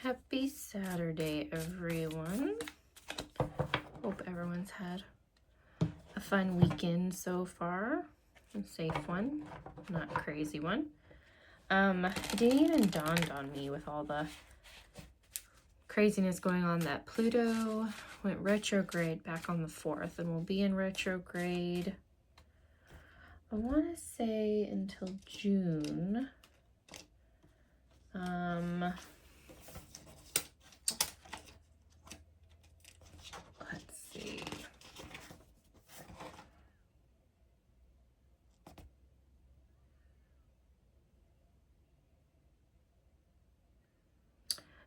Happy Saturday, everyone. Hope everyone's had a fun weekend so far. A safe one, not a crazy one. It didn't even dawn on me with all the craziness going on that Pluto went retrograde back on the 4th and will be in retrograde, I want to say until June. Let's see.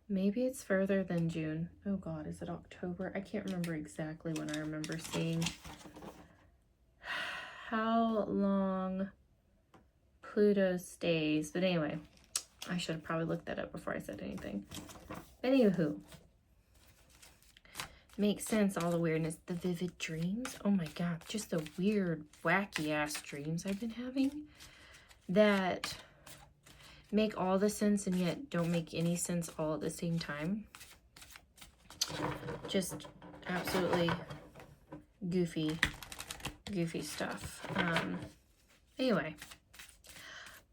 Maybe it's further than June. Oh God, is it October? I can't remember exactly when I remember seeing how long Pluto stays. But anyway, I should have probably looked that up before I said anything. Anywho, makes sense, all the weirdness. The vivid dreams. Oh my God, just the weird, wacky ass dreams I've been having that make all the sense and yet don't make any sense all at the same time. Just absolutely goofy stuff. Anyway,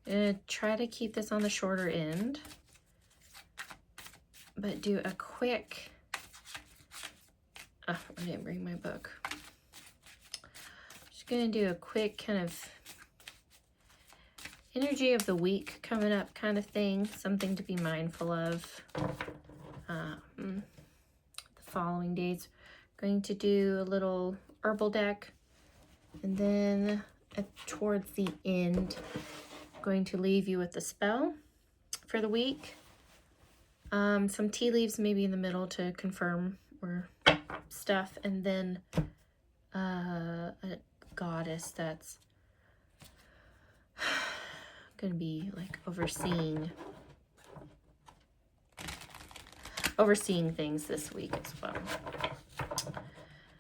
I'm gonna try to keep this on the shorter end, but do a quick, I didn't bring my book. Just gonna do a quick kind of energy of the week coming up kind of thing, something to be mindful of. The following days, going to do a little herbal deck, and then towards the end, going to leave you with the spell for the week. Some tea leaves maybe in the middle to confirm or stuff, and then a goddess that's gonna be like overseeing things this week as well.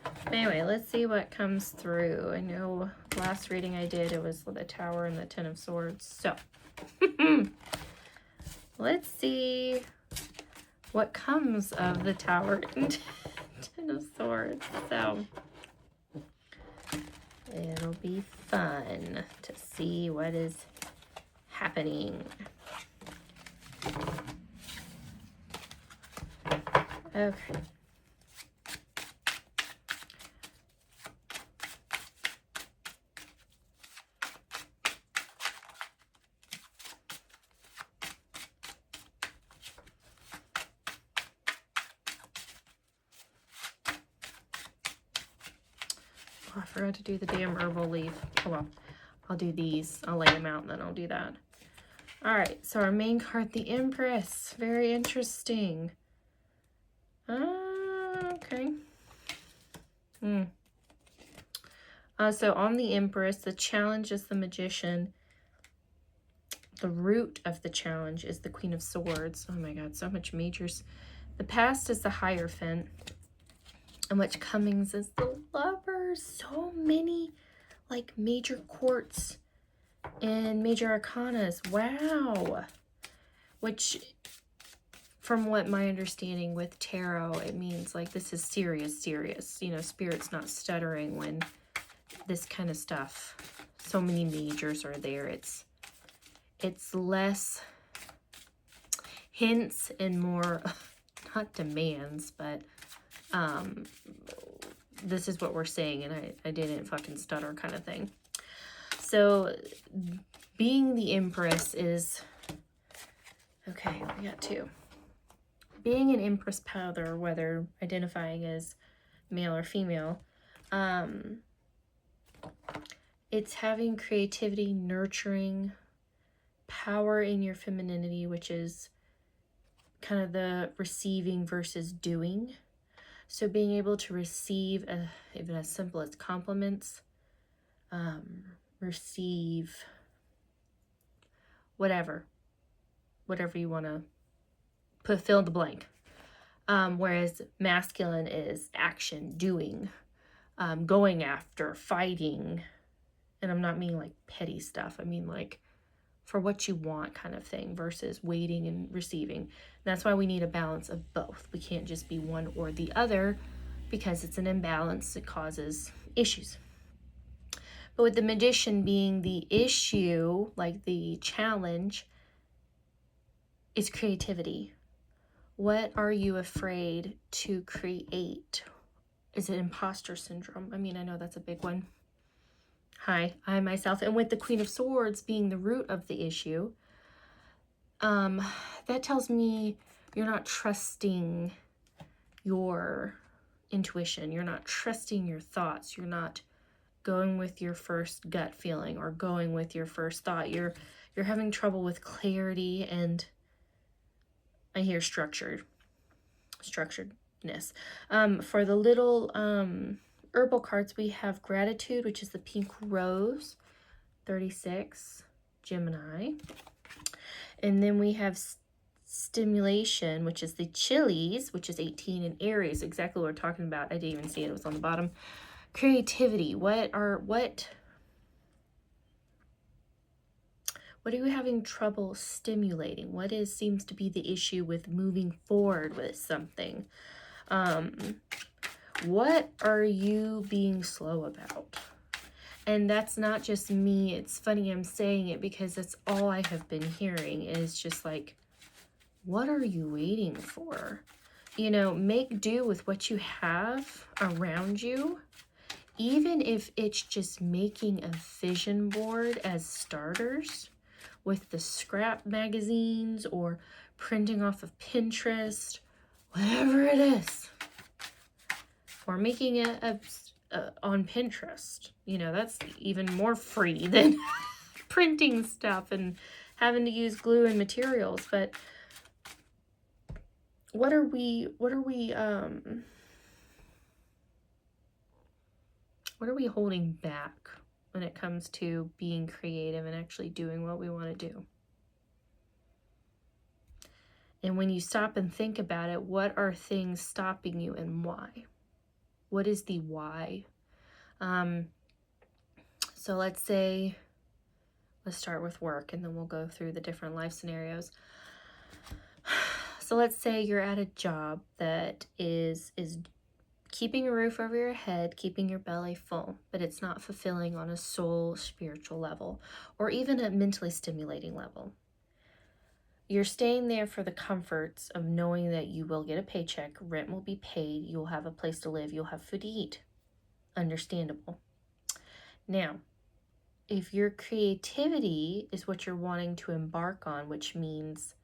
But anyway, let's see what comes through. I know last reading I did, it was the Tower and the Ten of Swords. So let's see what comes of the Tower and Ten of Swords. So it'll be fun to see what is happening. Okay. Oh, I forgot to do the damn herbal leaf. Oh well, I'll do these. I'll lay them out and then I'll do that. All right, so our main card, the Empress. Very interesting. Okay. So on the Empress, the challenge is the Magician. The root of the challenge is the Queen of Swords. Oh my God, so much majors. The past is the Hierophant. And what's comings is the Lovers. So many like major courts and major arcanas. Wow. Which, from what my understanding with tarot, it means like this is serious. You know, Spirit's not stuttering when this kind of stuff, so many majors are there. It's less hints and more, not demands, but this is what we're saying, and I didn't fucking stutter kind of thing. So being the Empress is, okay, we got two. Being an Empress powder, whether identifying as male or female, it's having creativity, nurturing, power in your femininity, which is kind of the receiving versus doing. So being able to receive, even as simple as compliments, receive whatever you want to fill in the blank. Whereas masculine is action, doing, going after, fighting. And I'm not meaning like petty stuff. I mean like for what you want kind of thing versus waiting and receiving. And that's why we need a balance of both. We can't just be one or the other because it's an imbalance. It causes issues. But with the Magician being the issue, like the challenge, is creativity. What are you afraid to create? Is it imposter syndrome? I mean, I know that's a big one. Hi, I myself. And with the Queen of Swords being the root of the issue, that tells me you're not trusting your intuition. You're not trusting your thoughts. You're not going with your first gut feeling or going with your first thought. You're having trouble with clarity, and I hear structuredness. For the little herbal cards, we have Gratitude, which is the pink rose, 36, Gemini. And then we have Stimulation, which is the chilies, which is 18, and Aries, exactly what we're talking about. I didn't even see it. It was on the bottom. Creativity. What are you having trouble stimulating? What seems to be the issue with moving forward with something? What are you being slow about? And that's not just me. It's funny I'm saying it because that's all I have been hearing is just like, what are you waiting for? You know, make do with what you have around you. Even if it's just making a vision board as starters with the scrap magazines or printing off of Pinterest, whatever it is. Or making it on Pinterest. You know, that's even more free than printing stuff and having to use glue and materials. But what are we holding back when it comes to being creative and actually doing what we want to do? And when you stop and think about it, what are things stopping you and why? What is the why? So let's start with work, and then we'll go through the different life scenarios. So let's say you're at a job that is keeping a roof over your head, keeping your belly full, but it's not fulfilling on a soul spiritual level or even a mentally stimulating level. You're staying there for the comforts of knowing that you will get a paycheck, rent will be paid, you'll have a place to live, you'll have food to eat. Understandable. Now, if your creativity is what you're wanting to embark on, which means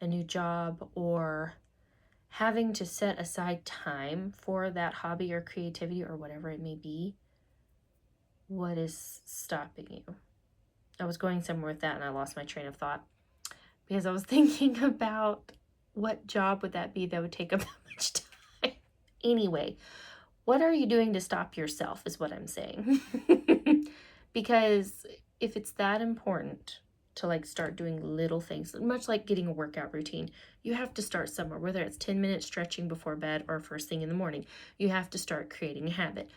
a new job or having to set aside time for that hobby or creativity or whatever it may be, what is stopping you? I was going somewhere with that and I lost my train of thought because I was thinking about what job would that be that would take up that much time. Anyway, what are you doing to stop yourself is what I'm saying. Because if it's that important to like start doing little things, much like getting a workout routine, you have to start somewhere, whether it's 10 minutes stretching before bed or first thing in the morning. You have to start creating a habit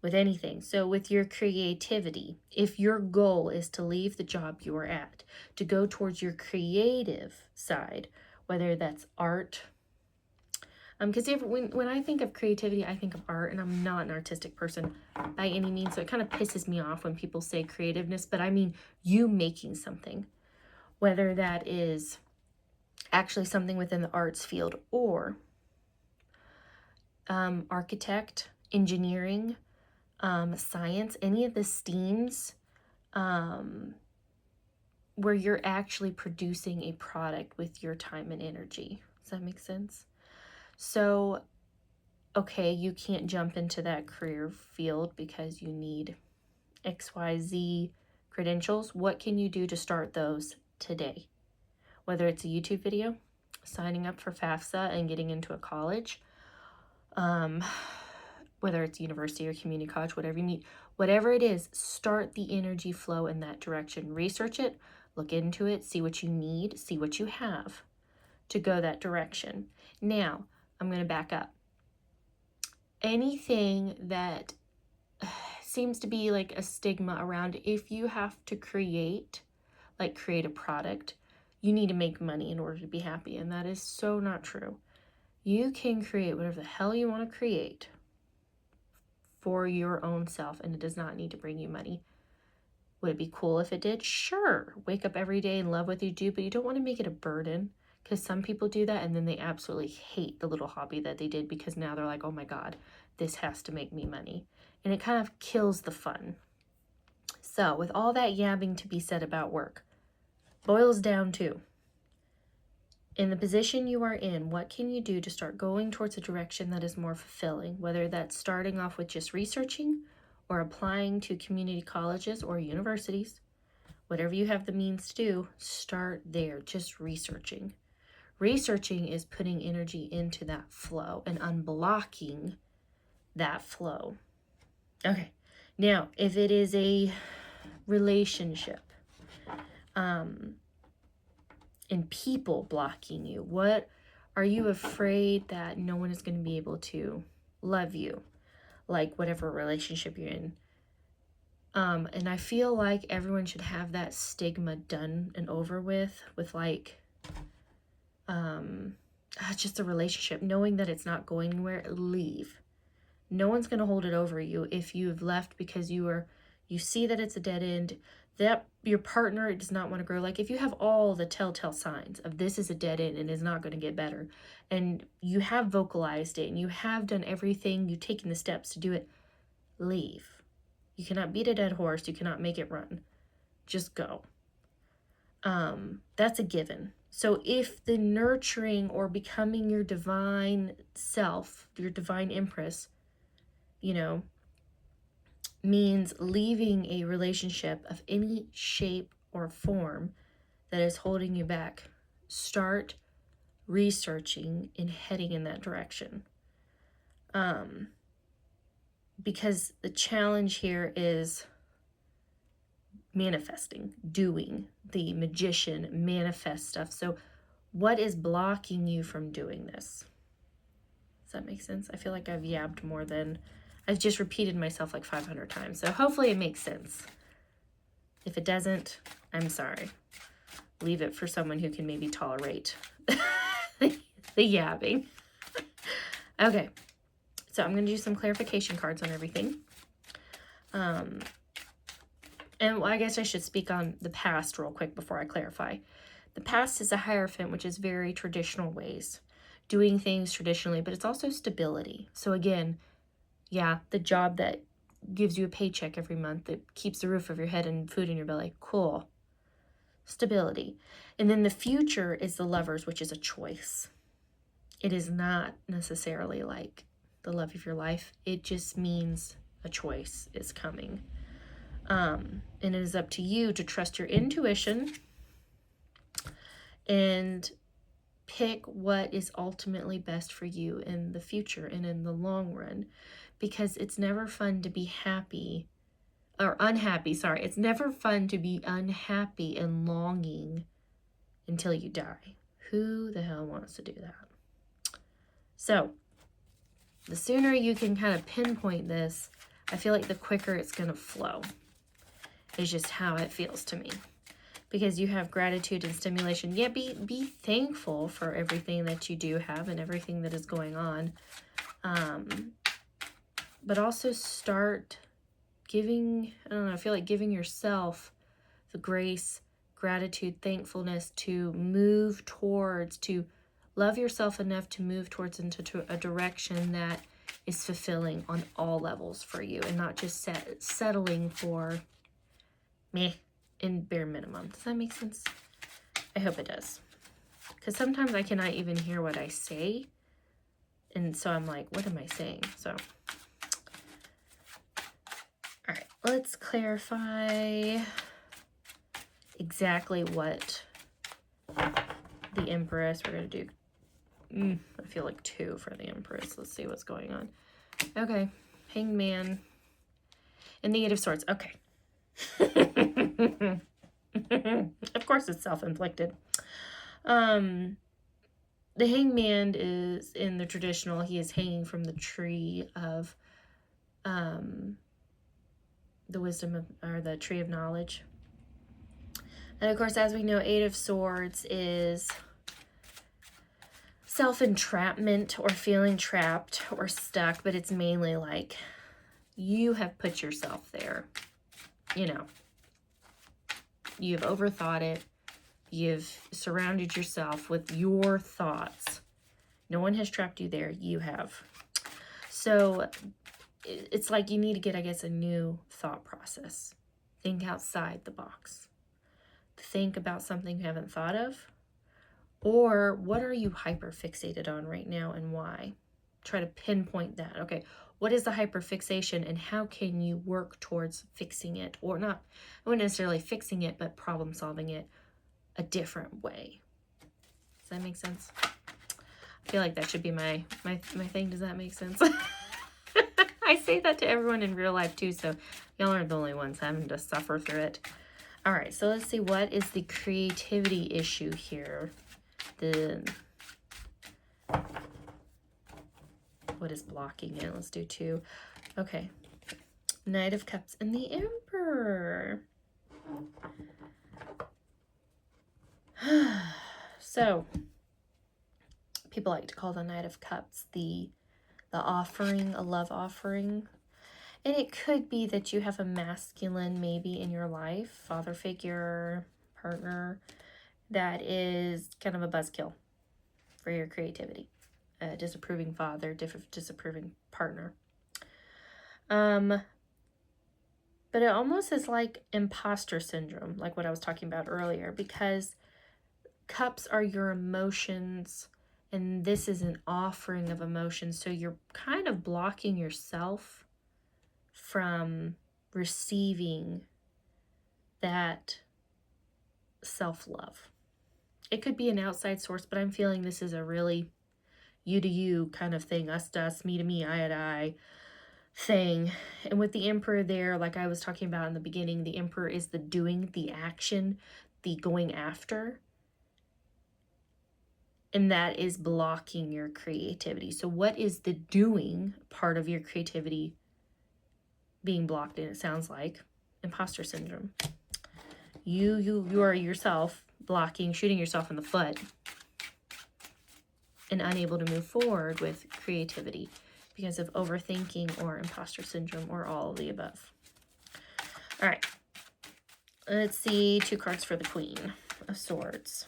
with anything. So with your creativity, if your goal is to leave the job you are at, to go towards your creative side, whether that's art, because when I think of creativity, I think of art, and I'm not an artistic person by any means, so it kind of pisses me off when people say creativeness, but I mean you making something, whether that is actually something within the arts field or architect, engineering, science, any of the STEAMs, where you're actually producing a product with your time and energy. Does that make sense? So, okay, you can't jump into that career field because you need XYZ credentials. What can you do to start those today? Whether it's a YouTube video, signing up for FAFSA and getting into a college, whether it's university or community college, whatever you need, whatever it is, start the energy flow in that direction. Research it, look into it, see what you need, see what you have to go that direction. Now, I'm going to back up. Anything that seems to be like a stigma around if you have to create, like create a product. You need to make money in order to be happy. And that is so not true. You can create whatever the hell you want to create for your own self, and it does not need to bring you money. Would it be cool if it did? Sure. Wake up every day and love what you do, but you don't want to make it a burden, because some people do that and then they absolutely hate the little hobby that they did because now they're like, oh my God, this has to make me money. And it kind of kills the fun. So with all that yabbing to be said about work, boils down to, in the position you are in, what can you do to start going towards a direction that is more fulfilling, whether that's starting off with just researching or applying to community colleges or universities. Whatever you have the means to do, start there, just researching. Researching is putting energy into that flow and unblocking that flow. Okay, now if it is a relationship, and people blocking you, what are you afraid that no one is going to be able to love you, like whatever relationship you're in? And I feel like everyone should have that stigma done and over with like just a relationship, knowing that it's not going anywhere. Leave. No one's going to hold it over you if you've left because you see that it's a dead end, that your partner does not want to grow. Like if you have all the telltale signs of this is a dead end and is not going to get better, and you have vocalized it and you have done everything, you've taken the steps to do it, leave. You cannot beat a dead horse. You cannot make it run. Just go. That's a given. So if the nurturing or becoming your divine self, your divine empress, means leaving a relationship of any shape or form that is holding you back, start researching and heading in that direction. Because the challenge here is manifesting, doing. The magician manifests stuff. So what is blocking you from doing this? Does that make sense? I feel like I've yabbed more than... I've just repeated myself like 500 times. So hopefully it makes sense. If it doesn't, I'm sorry. Leave it for someone who can maybe tolerate the yabbing. Okay. So I'm going to do some clarification cards on everything. And I guess I should speak on the past real quick before I clarify. The past is a Hierophant, which is very traditional ways, doing things traditionally, but it's also stability. So again, yeah, the job that gives you a paycheck every month, that keeps the roof over your head and food in your belly. Cool. Stability. And then the future is the Lovers, which is a choice. It is not necessarily like the love of your life. It just means a choice is coming. And it is up to you to trust your intuition and pick what is ultimately best for you in the future and in the long run. Because it's never fun to be happy or unhappy. Sorry, it's never fun to be unhappy and longing until you die. Who the hell wants to do that? So the sooner you can kind of pinpoint this, I feel like the quicker it's going to flow. Is just how it feels to me. Because you have gratitude and stimulation. Yeah, be thankful for everything that you do have and everything that is going on. But also start giving, I don't know, I feel like giving yourself the grace, gratitude, thankfulness to move towards, to love yourself enough to move towards into a direction that is fulfilling on all levels for you, and not just settling for meh and bare minimum. Does that make sense? I hope it does. Because sometimes I cannot even hear what I say. And so I'm like, what am I saying? So, all right, let's clarify exactly what the Empress, we're going to do, I feel like 2 for the Empress. Let's see what's going on. Okay, Hanged Man and the Eight of Swords. Okay. Of course it's self-inflicted. The Hanged Man is in the traditional, he is hanging from the tree of the wisdom of, or the tree of knowledge. And of course, as we know, Eight of Swords is self-entrapment or feeling trapped or stuck, but it's mainly like you have put yourself there. You know, you've overthought it. You've surrounded yourself with your thoughts. No one has trapped you there. You have. So it's like you need to get, I guess, a new thought process. Think outside the box. Think about something you haven't thought of. Or what are you hyper fixated on right now and why? Try to pinpoint that. Okay, what is the hyper fixation and how can you work towards fixing it? Or not necessarily fixing it, but problem solving it a different way. Does that make sense? I feel like that should be my thing. Does that make sense? I say that to everyone in real life too, so y'all aren't the only ones having to suffer through it. All right, so let's see, what is the creativity issue here? What is blocking it? Let's do 2. Okay. Knight of Cups and the Emperor. So, people like to call the Knight of Cups the offering, a love offering. And it could be that you have a masculine maybe in your life, father figure, partner, that is kind of a buzzkill for your creativity. A disapproving father, disapproving partner. But it almost is like imposter syndrome, like what I was talking about earlier, because cups are your emotions, and this is an offering of emotions. So you're kind of blocking yourself from receiving that self-love. It could be an outside source, but I'm feeling this is a really you to you kind of thing, us to us, me to me, I to I thing. And with the Emperor there, like I was talking about in the beginning, the Emperor is the doing, the action, the going after. And that is blocking your creativity. So what is the doing part of your creativity being blocked? And it sounds like imposter syndrome. You are yourself blocking, shooting yourself in the foot, and unable to move forward with creativity because of overthinking or imposter syndrome or all of the above. All right. Let's see 2 cards for the Queen of Swords.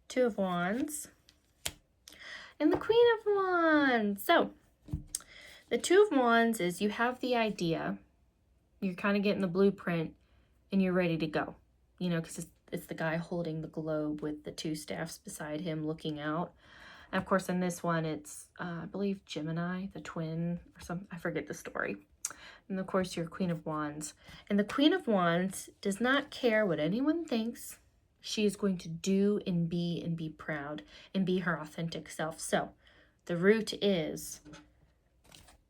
Two of Wands. And the Queen of Wands. So, the Two of Wands is you have the idea, you're kind of getting the blueprint, and you're ready to go. You know, because it's the guy holding the globe with the 2 staffs beside him looking out. And of course, in this one, it's, I believe, Gemini, the twin, or something. I forget the story. And of course, you're Queen of Wands. And the Queen of Wands does not care what anyone thinks. She is going to do and be proud and be her authentic self. So the root is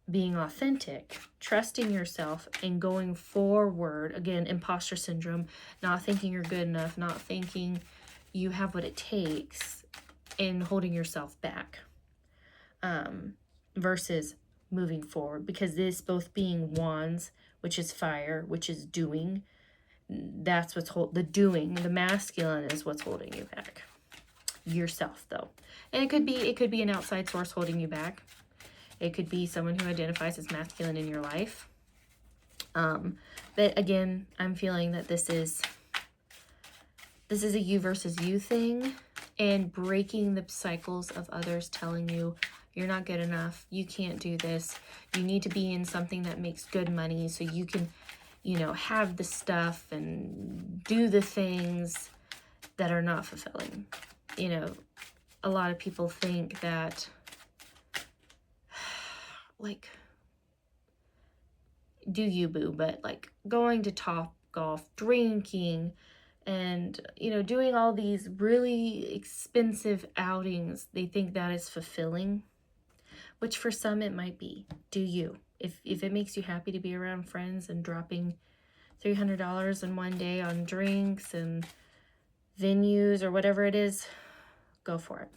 being authentic, trusting yourself, and going forward. Again, imposter syndrome, not thinking you're good enough, not thinking you have what it takes, and holding yourself back versus moving forward. Because this both being wands, which is fire, which is doing, that's what's the doing, the masculine is what's holding you back. Yourself, though. And it could be an outside source holding you back. It could be someone who identifies as masculine in your life. But again, I'm feeling that this is a you versus you thing, and breaking the cycles of others telling you you're not good enough, you can't do this, you need to be in something that makes good money so you can, you know, have the stuff and do the things that are not fulfilling. You know, a lot of people think that, like, do you, boo, but like going to Top Golf, drinking, and, you know, doing all these really expensive outings, they think that is fulfilling, which for some it might be. Do you? If it makes you happy to be around friends and dropping $300 in one day on drinks and venues or whatever it is, go for it.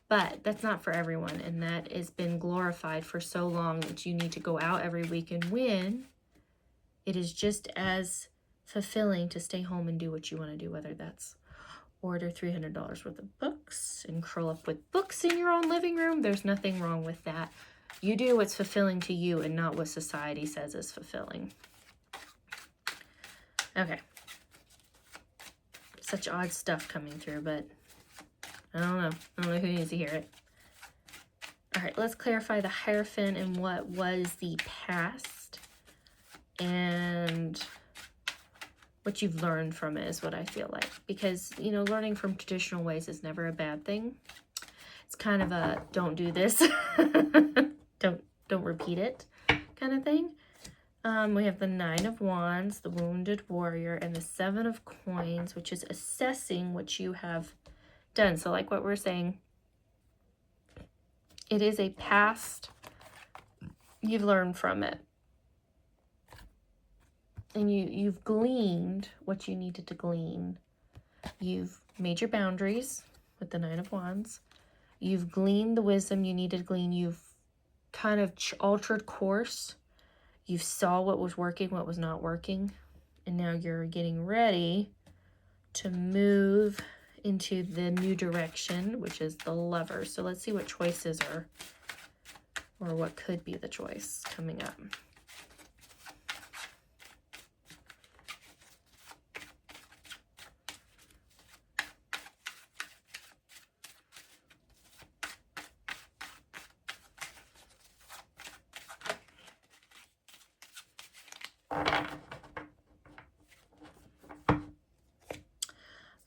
But that's not for everyone, and that has been glorified for so long that you need to go out every week and win. It is just as fulfilling to stay home and do what you want to do, whether that's order $300 worth of books and curl up with books in your own living room. There's nothing wrong with that. You do what's fulfilling to you and not what society says is fulfilling. Okay. Such odd stuff coming through, but I don't know. I don't know who needs to hear it. All right, let's clarify the Hierophant and what was the past and what you've learned from it is what I feel like. Because, you know, learning from traditional ways is never a bad thing. It's kind of a don't do this, don't repeat it kind of thing. We have the Nine of Wands, the Wounded Warrior, and the Seven of Coins, which is assessing what you have done. So like what we're saying, it is a past. You've learned from it. And you've gleaned what you needed to glean. You've made your boundaries with the Nine of Wands. You've gleaned the wisdom you needed to glean. You've kind of altered course. You saw what was working, what was not working. And now you're getting ready to move into the new direction, which is the Lover. So let's see what choices are, or what could be the choice coming up.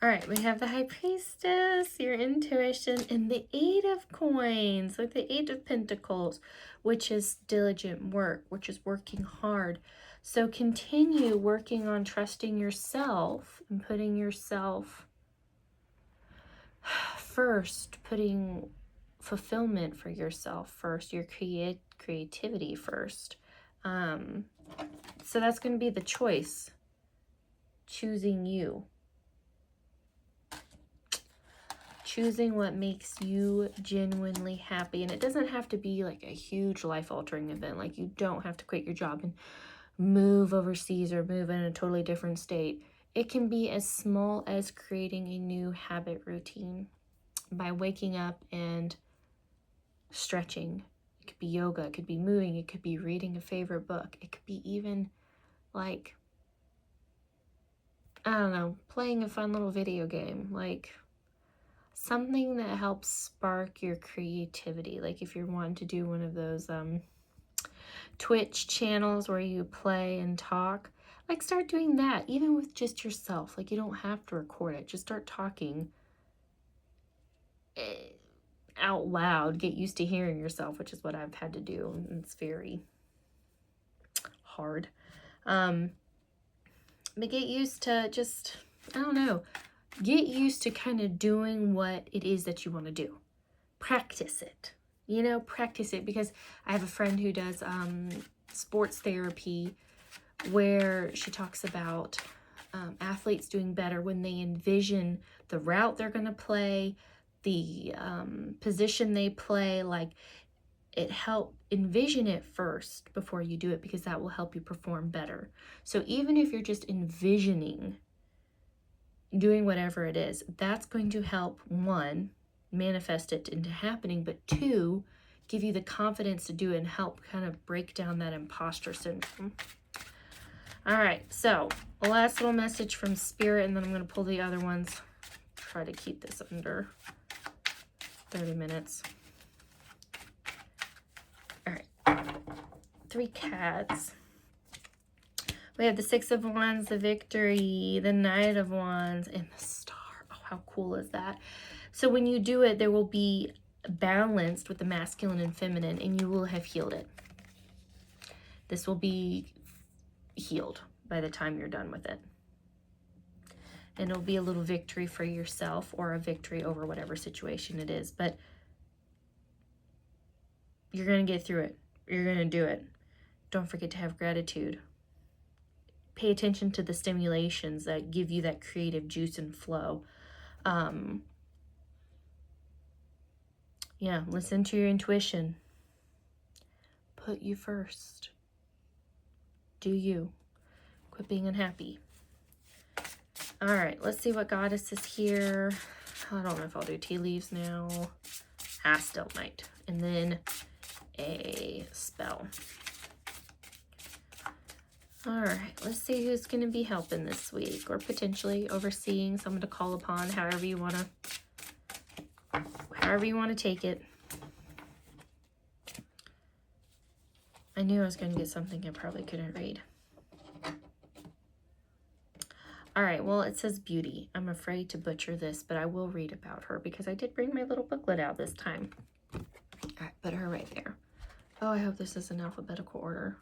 All right, we have the High Priestess, your intuition, and the Eight of Coins, with the Eight of Pentacles, which is diligent work, which is working hard. So continue working on trusting yourself and putting yourself first, putting fulfillment for yourself first, your creativity first. So that's going to be the choice, choosing you. Choosing what makes you genuinely happy. And it doesn't have to be like a huge life-altering event. Like, you don't have to quit your job and move overseas or move in a totally different state. It can be as small as creating a new habit routine by waking up and stretching. It could be yoga, it could be moving, it could be reading a favorite book. It could be even like, I don't know, playing a fun little video game. Like, something that helps spark your creativity. Like if you're wanting to do one of those Twitch channels where you play and talk, like start doing that, even with just yourself. Like you don't have to record it. Just start talking out loud. Get used to hearing yourself, which is what I've had to do. And it's very hard. But get used to just, I don't know, get used to kind of doing what it is that you want to do. Practice it, you know, practice it. Because I have a friend who does sports therapy, where she talks about athletes doing better when they envision the route they're going to play, the position they play. Like, it help envision it first before you do it, because that will help you perform better. So even if you're just envisioning doing whatever it is, that's going to help, one, manifest it into happening, but two, give you the confidence to do it and help kind of break down that imposter syndrome. All right, so the last little message from Spirit, and then I'm going to pull the other ones. Try to keep this under 30 minutes. All right, 3 cats. We have the Six of Wands, the Victory, the Knight of Wands, and the Star. Oh, how cool is that? So when you do it, there will be balanced with the masculine and feminine, and you will have healed it. This will be healed by the time you're done with it. And it'll be a little victory for yourself, or a victory over whatever situation it is. But you're going to get through it. You're going to do it. Don't forget to have gratitude. pay attention to the stimulations that give you that creative juice and flow. Yeah, listen to your intuition. Put you first. Do you. Quit being unhappy. All right, let's see what goddess is here. I don't know if I'll do tea leaves now. I still might. And then a spell. All right, let's see who's going to be helping this week, or potentially overseeing, someone to call upon, however you want to take it. I knew I was going to get something I probably couldn't read. All right, well, it says beauty. I'm afraid to butcher this, but I will read about her because I did bring my little booklet out this time. All right, put her right there. Oh, I hope this is in alphabetical order.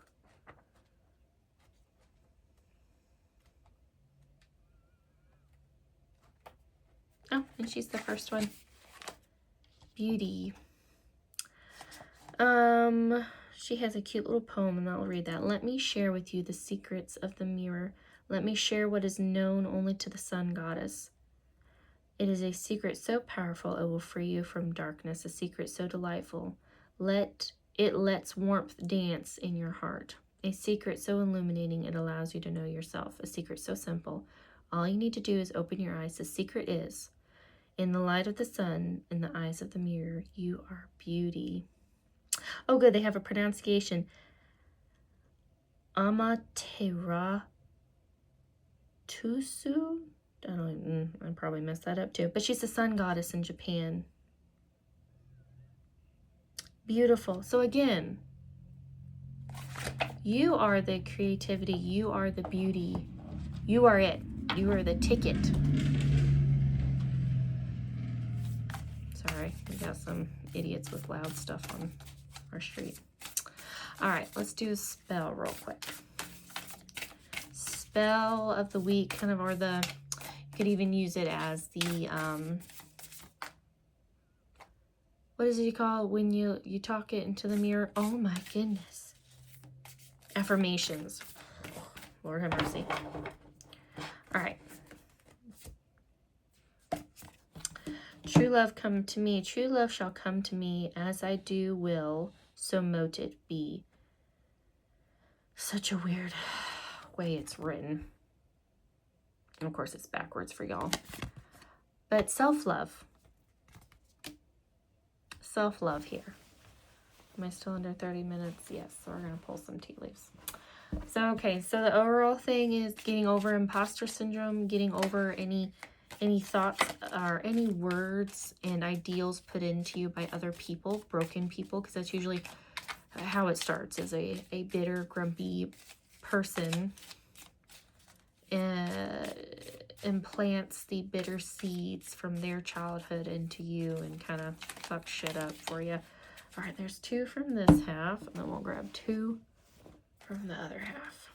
Oh, and she's the first one. Beauty. She has a cute little poem, and I'll read that. Let me share with you the secrets of the mirror. Let me share what is known only to the sun goddess. It is a secret so powerful it will free you from darkness, a secret so delightful. It lets warmth dance in your heart. A secret so illuminating it allows you to know yourself. A secret so simple. All you need to do is open your eyes. The secret is, in the light of the sun, in the eyes of the mirror, you are beauty. Oh, good, they have a pronunciation. Amaterasu. I probably messed that up too. But she's the sun goddess in Japan. Beautiful. So again, you are the creativity. You are the beauty. You are it. You are the ticket. Sorry, we got some idiots with loud stuff on our street. All right, let's do a spell real quick. Spell of the week, kind of, or you could even use it as the, what is it called when you talk it into the mirror? Oh my goodness. Affirmations. Lord have mercy. All right. True love come to me. True love shall come to me. As I do will, so mote it be. Such a weird way it's written. And of course, it's backwards for y'all. But self-love. Self-love here. Am I still under 30 minutes? Yes, so we're going to pull some tea leaves. So, okay, so the overall thing is getting over imposter syndrome, getting over any thoughts or any words and ideals put into you by other people, broken people, because that's usually how it starts, as a bitter, grumpy person implants the bitter seeds from their childhood into you and kind of fucks shit up for you. All right, there's 2 from this half, and then we'll grab 2 from the other half.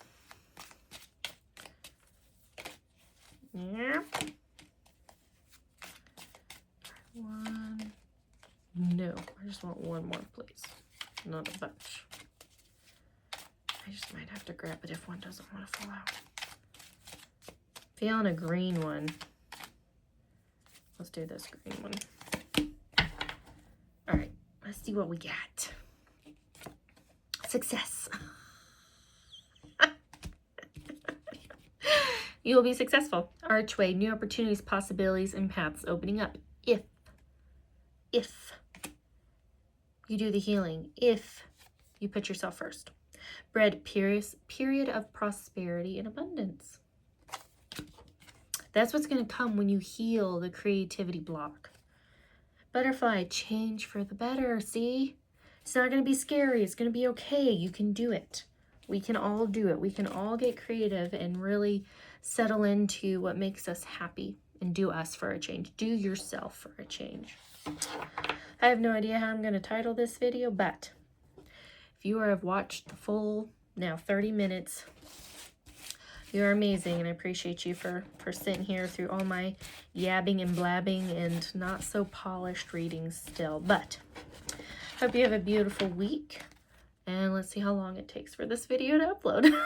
Yeah. 1. No, I just want 1 more, please. Not a bunch. I just might have to grab it if one doesn't want to fall out. Feeling a green one. Let's do this green one. All right, let's see what we got. Success. You will be successful. Archway, new opportunities, possibilities, and paths opening up. If you do the healing, if you put yourself first. Bread, period of prosperity and abundance. That's what's going to come when you heal the creativity block. Butterfly, change for the better. See? It's not going to be scary. It's going to be okay. You can do it. We can all do it. We can all get creative and really settle into what makes us happy and do us for a change. Do yourself for a change. I have no idea how I'm going to title this video, but if you have watched the full, now 30 minutes, you're amazing, and I appreciate you for sitting here through all my yabbing and blabbing and not so polished readings still. But hope you have a beautiful week, and let's see how long it takes for this video to upload.